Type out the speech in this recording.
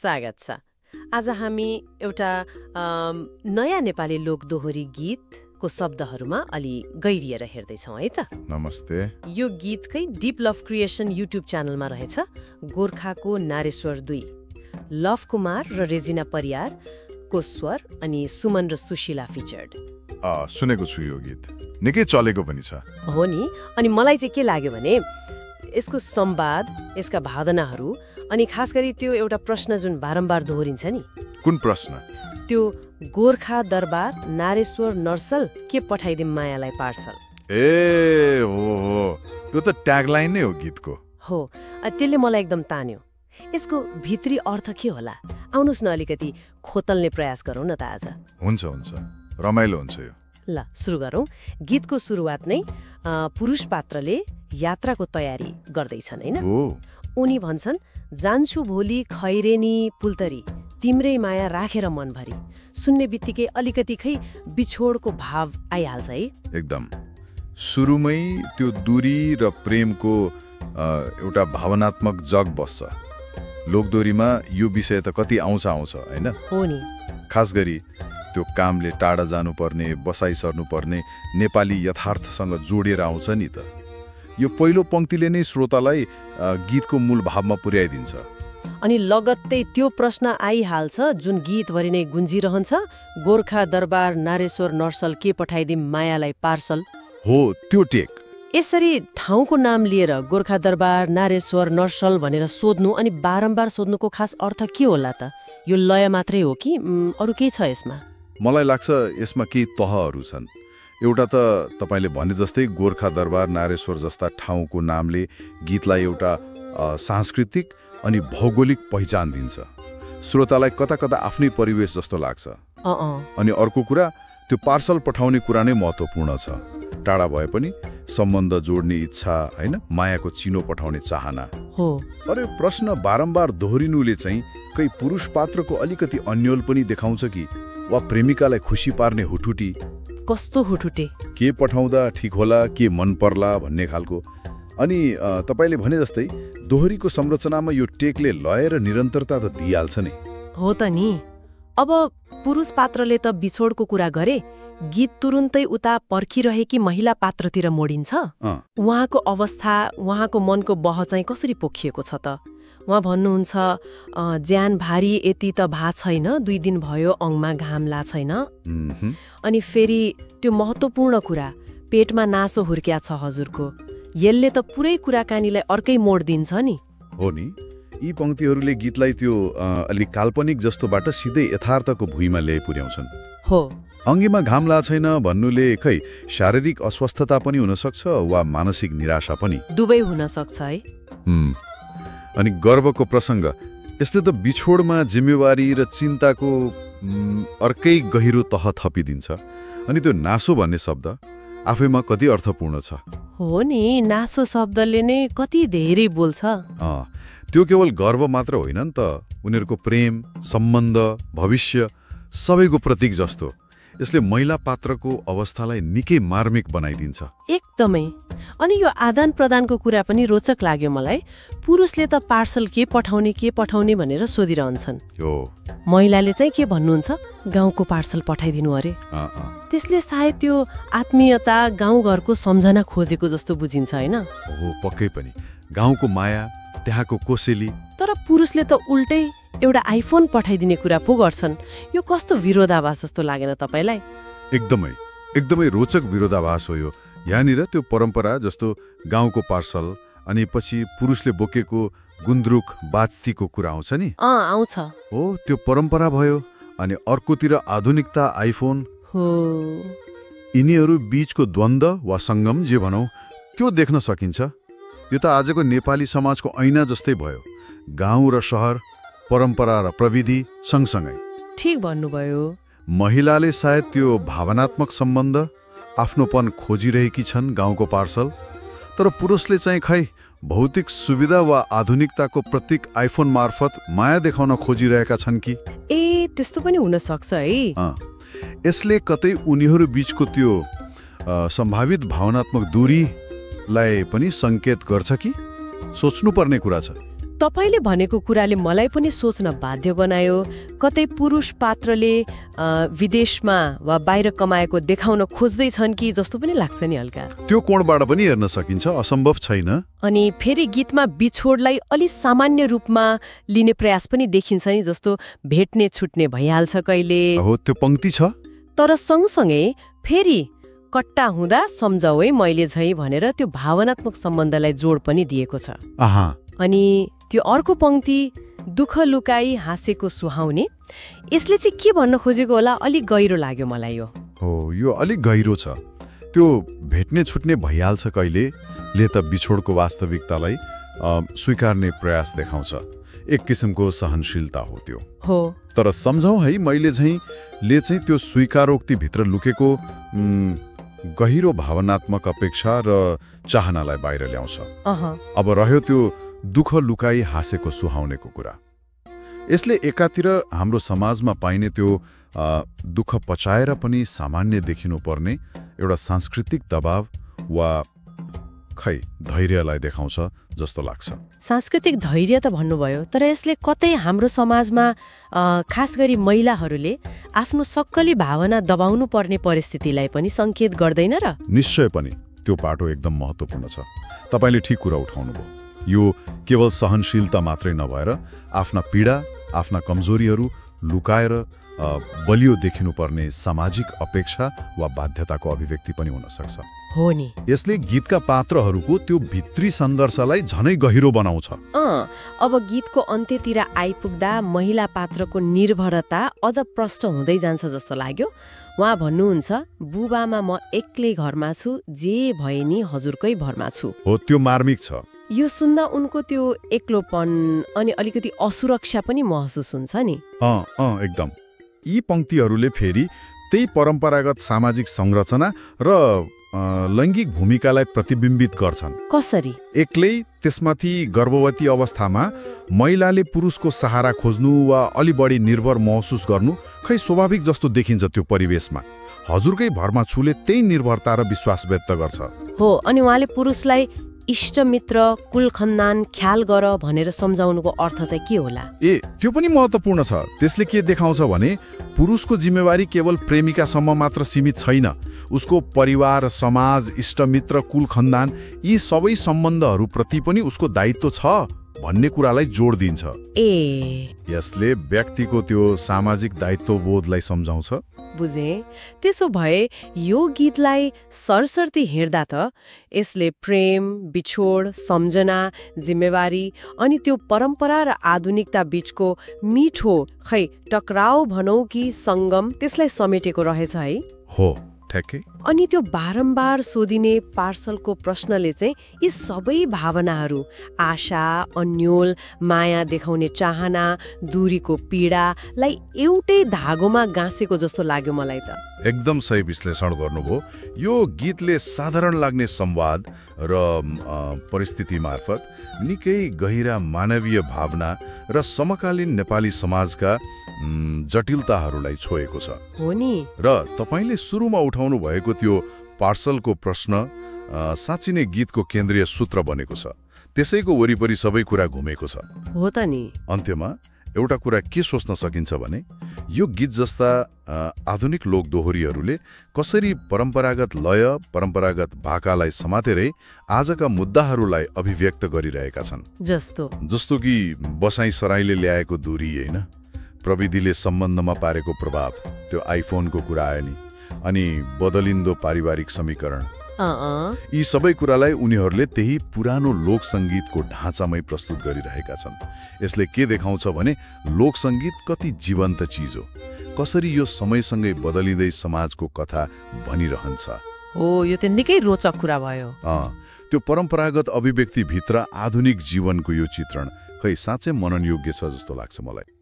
स्वागत छ। आज हामी एउटा नयाँ नेपाली लोक दोहोरी गीतको शब्दहरूमा अलि गहिरिएर हेर्दैछौँ है त। नमस्ते। यो गीतकै डिप लभ क्रिएसन युट्युब च्यानलमा रहेछ। गोर्खाको नारेश्वर 2, लभ कुमार र रेजिना परियारको स्वर अनि सुमन र सुशीला फिचर्ड। सुनेको छु यो गीत, निकै चलेको पनि छ। हो नि। अनि मलाई चाहिँ के लाग्यो भने यसको संवाद, यसका भावनाहरू अनि खास गरी त्यो एउटा प्रश्न जुन बारम्बार दोहोरिन्छ नि। कुन प्रश्न? त्यो गोर्खा दरबार नारेश्वर नर्सल के पठाइदिम मायालाई पार्सल। ए हो, यो त ट्यागलाइन नै हो गीतको। हो, त्यसले मलाई एकदम तान्यो। यसको भित्री अर्थ के होला? आउनुस् न अलिकति खोतल्ने प्रयास गरौँ न त आज। हुन्छ, रमाइलो हुन्छ यो। ल सुरु गरौँ। गीतको सुरुवात नै पुरुष पात्रले यात्राको तयारी गर्दैछन् हैन। उनी भन्छन्, जान्छु भोलि खैरेनी पुल्तरी, तिम्रै माया राखेर मनभरि। सुन्ने बित्तिकै अलिकति खै बिछोडको भाव आइहाल्छ है। एकदम सुरुमै त्यो दूरी र प्रेमको एउटा भावनात्मक जग बस्छ। लोकदोरीमा यो विषय त कति आउँछ हैन? हो नि। खास गरी त्यो कामले टाढा जानुपर्ने, बसाइ सर्नुपर्ने नेपाली यथार्थसँग जोडेर आउँछ नि त। यो पहिलो पंक्तिले नै श्रोतालाई गीतको मूल भावमा पुर्याइदिन्छ। अनि लगत्तै त्यो प्रश्न आइहाल्छ जुन गीतभरि नै गुन्जिरहन्छ, गोर्खा दरबार नारेश्वर नर्सल के पठाइदिम मायालाई पार्सल। हो, त्यो टेक। यसरी ठाउँको नाम लिएर गोर्खा दरबार नारेश्वर नर्सल भनेर सोध्नु अनि बारम्बार सोध्नुको खास अर्थ के होला त? यो लय मात्रै हो कि अरू केही छ यसमा? मलाई लाग्छ यसमा केही तहहरू छन्। एउटा त तपाईले भने जस्तै गोर्खा दरबार नारेश्वर जस्ता ठाउँको नामले गीतलाई एउटा सांस्कृतिक अनि भौगोलिक पहिचान दिन्छ। श्रोतालाई कता कता आफ्नै परिवेश जस्तो लाग्छ। अनि अर्को कुरा, त्यो पार्सल पठाउने कुरा नै महत्त्वपूर्ण छ। टाढा भए पनि सम्बन्ध जोड्ने इच्छा हैन, मायाको चिनो पठाउने चाहना हो। अरे प्रश्न बारम्बार दोहोरिनुले चाहिँ कही पुरुष पात्रको अलिकति अन्यल पनि देखाउँछ कि, वा प्रेमिकालाई खुसी पार्ने हुटुटी? कस्तो हुटुटे? के पठाउँदा ठिक होला, के मन पर्ला भन्ने खालको। अनि तपाईले भने जस्तै दोहोरीको संरचनामा यो टेकले लय र निरन्तरता त दिइहाल्छ नै। हो त नि। अब पुरुष पात्रले त बिछोडको कुरा गरे, गीत तुरुन्तै उता पर्खिरहेकी महिला पात्रतिर मोडिन्छ। उहाँको अवस्था, उहाँको मनको बह चाहिँ कसरी पोखिएको छ त? उहाँ भन्नुहुन्छ, ज्यान भारी यति त भा छैन, 2 दिन भयो अङमा घाम ला छैन। अनि फेरि त्यो महत्त्वपूर्ण कुरा, पेटमा नासो हुर्क्या छ हजुरको। यसले त पुरै कुराकानीलाई अर्कै मोड दिन्छ नि। हो नि। यी पंक्तिहरूले गीतलाई त्यो अलिक काल्पनिक जस्तोबाट सिधै यथार्थको भुइँमा ल्याइ पुर्याउँछन्। हो। अङ्गीमा घाम ला छैन भन्नुले खै शारीरिक अस्वस्थता पनि हुन सक्छ वा मानसिक निराशा पनि। दुवै हुन सक्छ है। अनि गर्वको प्रसङ्ग, यसले त बिछोडमा जिम्मेवारी र चिन्ताको अर्कै गहिरो तह थपिदिन्छ। अनि त्यो नासो भन्ने शब्द आफैमा कति अर्थपूर्ण छ। हो नि, नासो शब्दले नै कति धेरै बोल्छ। त्यो केवल गर्व मात्र होइन नि त, उनीहरूको प्रेम, सम्बन्ध, भविष्य सबैको प्रतीक जस्तो। यसले महिला पात्रको अवस्थालाई निकै मार्मिक बनाइदिन्छ। एकदमै। अनि यो आदान प्रदानको कुरा पनि रोचक लाग्यो मलाई। पुरुषले त पार्सल के पठाउने भनेर सोधिरहन्छन्। महिलाले चाहिँ के भन्नुहुन्छ? गाउँको पार्सल पठाइदिनु अरे। त्यसले सायद त्यो आत्मीयता, गाउँघरको सम्झना खोजेको जस्तो बुझिन्छ हैन? हो, पक्कै पनि। गाउँको माया, त्यहाँको कोसेली। तर पुरुषले त उल्टै एउटा आइफोन पठाइदिने कुरा पो गर्छन्। यो कस्तो विरोधाभास जस्तो लागेन तपाईलाई? एकदमै रोचक विरोधाभास हो यो। यहाँनिर त्यो परम्परा जस्तो गाउँको पार्सल अनि पछि पुरुषले बोकेको गुन्द्रुक बाचतीको कुरा आउँछ नि। आउँछ। हो, त्यो परम्परा भयो। अनि अर्कोतिर आधुनिकता, आइफोन। हो। यिनीहरू बीचको द्वन्द्व वा सङ्गम जे भनौँ, त्यो देख्न सकिन्छ। यो त आजको नेपाली समाजको ऐना जस्तै भयो। गाउँ र सहर, परम्परा र प्रविधि सँगसँगै। ठीक भन्नुभयो। महिलाले सायद त्यो भावनात्मक सम्बन्ध, आफ्नोपन खोजिरहेकी छन् गाउँको पार्सल। तर पुरुषले चाहिँ खै भौतिक सुविधा वा आधुनिकताको प्रतीक आइफोन मार्फत माया देखाउन खोजिरहेका छन् कि? त्यस्तो पनि हुन सक्छ है। यसले कतै उनीहरू बीचको त्यो सम्भावित भावनात्मक दूरीलाई पनि सङ्केत गर्छ कि? सोच्नुपर्ने कुरा छ। तपाईले भनेको कुराले मलाई पनि सोच्न बाध्य बनायो। कतै पुरुष पात्रले विदेशमा वा बाहिर कमाएको देखाउन खोज्दैछन् कि जस्तो पनि लाग्छ नि हल्का। त्यो कोणबाट पनि हेर्न सकिन्छ, असम्भव छैन। अनि फेरि गीतमा बिछोडलाई अलि सामान्य रूपमा लिने प्रयास पनि देखिन्छ नि, जस्तो भेट्ने छुट्ने भइहाल्छ कहिले। हो, त्यो पंक्ति छ। तर सँगसँगै फेरि कट्टा हुँदा सम्झौ है मैले झै भनेर त्यो भावनात्मक सम्बन्धलाई जोड पनि दिएको छ। अनि त्यो अर्को पंक्ति दुःख लुकाई हाँसेको सुहाउने, यसले चाहिँ के भन्न खोजेको होला, अलिक गहिरो लाग्यो मलाई यो। हो, यो अलिक गहिरो छ। त्यो भेट्ने छुट्ने भइहाल्छ कहिले ले त बिछोडको वास्तविकतालाई स्वीकार्ने प्रयास देखाउँछ। एक किसिमको सहनशीलता हो त्यो। हो, तर सम्झौ है मैले झै ले चाहिँ त्यो स्वीकारोक्ति भित्र लुकेको गहिरो भावनात्मक अपेक्षा र चाहनालाई बाहिर ल्याउँछ। अब रह्यो त्यो दुःख लुकाई हाँसेको सुहाउनेको कुरा। यसले एकातिर हाम्रो समाजमा पाइने त्यो दुःख पचाएर पनि सामान्य देखिनुपर्ने एउटा सांस्कृतिक दबाव वा खै धैर्यलाई देखाउँछ जस्तो लाग्छ। सांस्कृतिक धैर्य त भन्नुभयो, तर यसले कतै हाम्रो समाजमा खास गरी महिलाहरूले आफ्नो सक्कली भावना दबाउनु पर्ने परिस्थितिलाई पनि संकेत गर्दैन र? निश्चय पनि त्यो पाटो एकदम महत्त्वपूर्ण छ। तपाईले ठीक कुरा उठाउनुभयो। यो केवल सहनशीलता मात्रै नभएर आफ्ना पीडा, आफ्ना कमजोरीहरू लुकाएर बलियो देखिनुपर्ने सामाजिक अपेक्षा वा बाध्यताको अभिव्यक्ति पनि हुन सक्छ। हो नि। यसले गीतका पात्रहरूको त्यो भित्री सन्दर्शलाई झनै गहिरो बनाउँछ। अब गीतको अन्त्यतिर आइपुग्दा महिला पात्रको निर्भरता अदप्रष्ट हुँदै जान्छ जस्तो लाग्यो। उहाँ भन्नुहुन्छ, बुबामा म एक्लै घरमा छु, जे भए नि हजुरकै भरमा छु। हो, त्यो मार्मिक छ। यो सुन्दा उनको त्यो एक्लोपन अनि अलिकति असुरक्षा पनि महसुस हुन्छ नि। एकदम। यी पंक्तिहरूले फेरि त्यही परम्परागत सामाजिक संरचना र लैङ्गिक भूमिकालाई प्रतिबिम्बित गर्छन्। कसरी? एक्लै, त्यसमाथि गर्भवती अवस्थामा महिलाले पुरुषको सहारा खोज्नु वा अलि बढी निर्भर महसुस गर्नु खै स्वाभाविक जस्तो देखिन्छ त्यो परिवेशमा। हजुरकै भरमा छुले त्यही निर्भरता र विश्वास व्यक्त गर्छ। हो, अनि उहाँले पुरुषलाई इष्टमित्र, कुल खन्दान ख्याल गर भनेर सम्झाउनुको अर्थ चाहिँ के होला? त्यो पनि महत्त्वपूर्ण छ। त्यसले के देखाउँछ भने पुरुषको जिम्मेवारी केवल प्रेमिकासम्म मात्र सीमित छैन। उसको परिवार, समाज, इष्टमित्र, कुल खन्दान यी सबै सम्बन्धहरूप्रति पनि उसको दायित्व छ भन्ने कुरालाई जोड दिन्छ। यसले व्यक्तिको त्यो सामाजिक दायित्वबोधलाई सम्झाउँछ। बुझे। त्यसो भए यो गीतलाई सरसर्ती हेर्दा त यसले प्रेम, बिछोड, सम्झना, जिम्मेवारी अनि त्यो परम्परा र आधुनिकता बीचको मिठो खै टकराव भनौँ कि सङ्गम, त्यसलाई समेटेको रहेछ है। हो, ठ्याक्कै। अनि त्यो बारम्बार सोधिने पार्सलको प्रश्नले चाहिँ यी सबै भावनाहरू, आशा, अन्योल, माया देखाउने चाहना, दूरीको पीडालाई एउटै धागोमा गाँसेको जस्तो लाग्यो मलाई त। एकदम सही विश्लेषण गर्नुभयो। यो गीतले साधारण लाग्ने संवाद र परिस्थिति मार्फत निकै गहिरा मानवीय भावना र समकालीन नेपाली समाजका जटिलताहरूलाई छोएको छ। हो नि। र तपाईले सुरुमा उठाउनु भएको त्यो पार्सलको प्रश्न साँच्चै नै गीतको केन्द्रीय सूत्र बनेको छ। त्यसैको वरिपरि सबै कुरा घुमेको छ। हो त नि। अन्त्यमा एउटा कुरा के सोच्न सकिन्छ भने यो गीत जस्ता आधुनिक लोक दोहोरीहरूले कसरी परम्परागत लय, परम्परागत भाकालाई समातेरै आजका मुद्दाहरूलाई अभिव्यक्त गरिरहेका छन्। जस्तो कि बसाई सराईले ल्याएको दूरी, होइन, प्रविधिले सम्बन्धमा पारेको प्रभाव, त्यो आइफोनको कुरा आयो नि, अनि बदलिन्दो पारिवारिक समीकरण, यी सबै कुरालाई उनीहरूले त्यही पुरानो लोक सङ्गीतको ढाँचामै प्रस्तुत गरिरहेका छन्। यसले के देखाउँछ भने लोक सङ्गीत कति जीवन्त चिज हो, कसरी यो समयसँगै बदलिँदै समाजको कथा भनिरहन्छ। हो, यो त निकै रोचक कुरा भयो। त्यो परम्परागत अभिव्यक्तिभित्र आधुनिक जीवनको यो चित्रण खै साँच्चै मननयोग्य छ जस्तो लाग्छ मलाई।